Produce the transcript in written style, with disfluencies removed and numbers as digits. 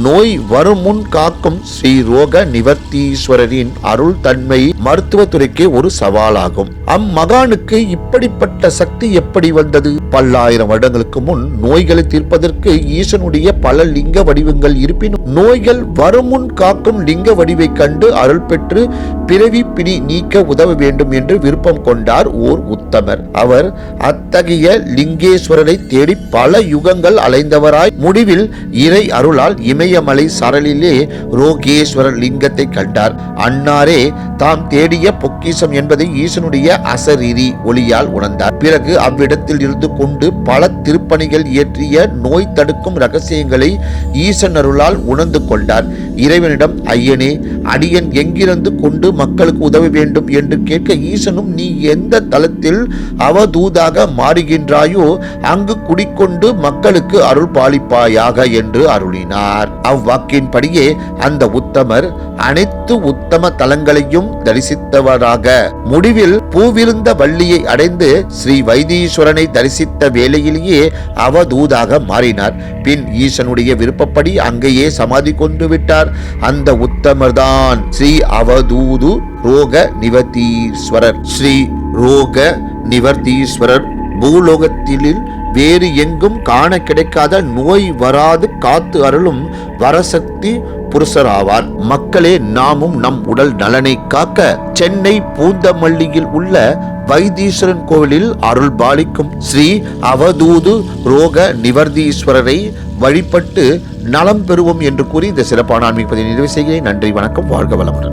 நோய் வரும் முன் காக்கும் ஸ்ரீ ரோக நிவர்த்தீஸ்வரரின் அருள் தன்மை மருத்துவத்துறைக்கு ஒரு சவாலாகும். அம்மகானுக்கு இப்படிப்பட்ட சக்தி எப்படி வந்தது? பல்லாயிரம் வருடங்களுக்கு முன் நோய்களை தீர்ப்பதற்கு ஈசனுடைய பல லிங்க வடிவங்கள் இருப்பினும் நோய்கள் வரும் முன் காக்கும் லிங்க வடிவை கண்டு அருள் பெற்று பிறவி பிணி நீக்க உதவ வேண்டும் என்று விருப்பம் கொண்டார் ஓர் உத்தமர். அவர் அத்தகைய லிங்கேஸ்வரரை தேடி பல யுகங்கள் அலைந்தவராய் முடிவில் இறை அருளால் இமயமலை சரலிலே ரோகேஸ்வரர் லிங்கத்தை கண்டார். அன்னாரே தாம் தேடிய பொக்கிஷம் என்பதை ஈசனுடைய அசரீரி ஒளியால் உணர்ந்தார். பிறகு அவ்விடத்தில் இருந்து கொண்டு பல திருப்பணிகள் இயற்றிய நோய் தடுக்கும் ரகசியங்களை ஈசன் அருளால் உணர்ந்து கொண்டார். இறைவனிடம், ஐயனே, அடியன் எங்கிருந்து கொண்டு மக்களுக்கு உதவ வேண்டும் என்று கேட்க ஈசனும், நீ எந்த தலத்தில் அவதூதாக மாறுகின்றாயோ அங்கு குடிக்கொண்டு மக்களுக்கு அருள் பாலிப்பாயாக என்று அருளினார். அவ்வாக்கின்படியே அந்த உத்தமர் அனைத்து உத்தம தலங்களையும் தரிசித்தவராக முடிவில் பூவிருந்த வள்ளியை அடைந்து ஸ்ரீ வைத்தீஸ்வரனை தரிசித்த வேளையிலேயே அவதூதாக மாறினார். பின் ஈசனுடைய விருப்பப்படி அங்கேயே சமாதி கொண்டு விட்டார். அந்த உத்தமர்தான் ஸ்ரீ அவதூது ரோக நிவர்த்தீஸ்வரர். ஸ்ரீ ரோக நிவர்த்தீஸ்வரர் பூலோகத்தில் வேறு எங்கும் காண கிடைக்காத நோய் வராது காத்து அருளும் வரசக்தி புருஷராவார். மக்களே, நாமும் நம் உடல் நலனை காக்க சென்னை பூந்தமல்லியில் உள்ள வைத்தீஸ்வரன் கோவிலில் அருள் பாலிக்கும் ஸ்ரீ அவதூது ரோக நிவர்த்தீஸ்வரரை வழிபட்டு நலம் பெறுவோம் என்று கூறி இந்த சிறப்பான ஆன்மீக பதிவை நிறைவு செய்கிறேன். நன்றி, வணக்கம், வாழ்க வளமுடன்.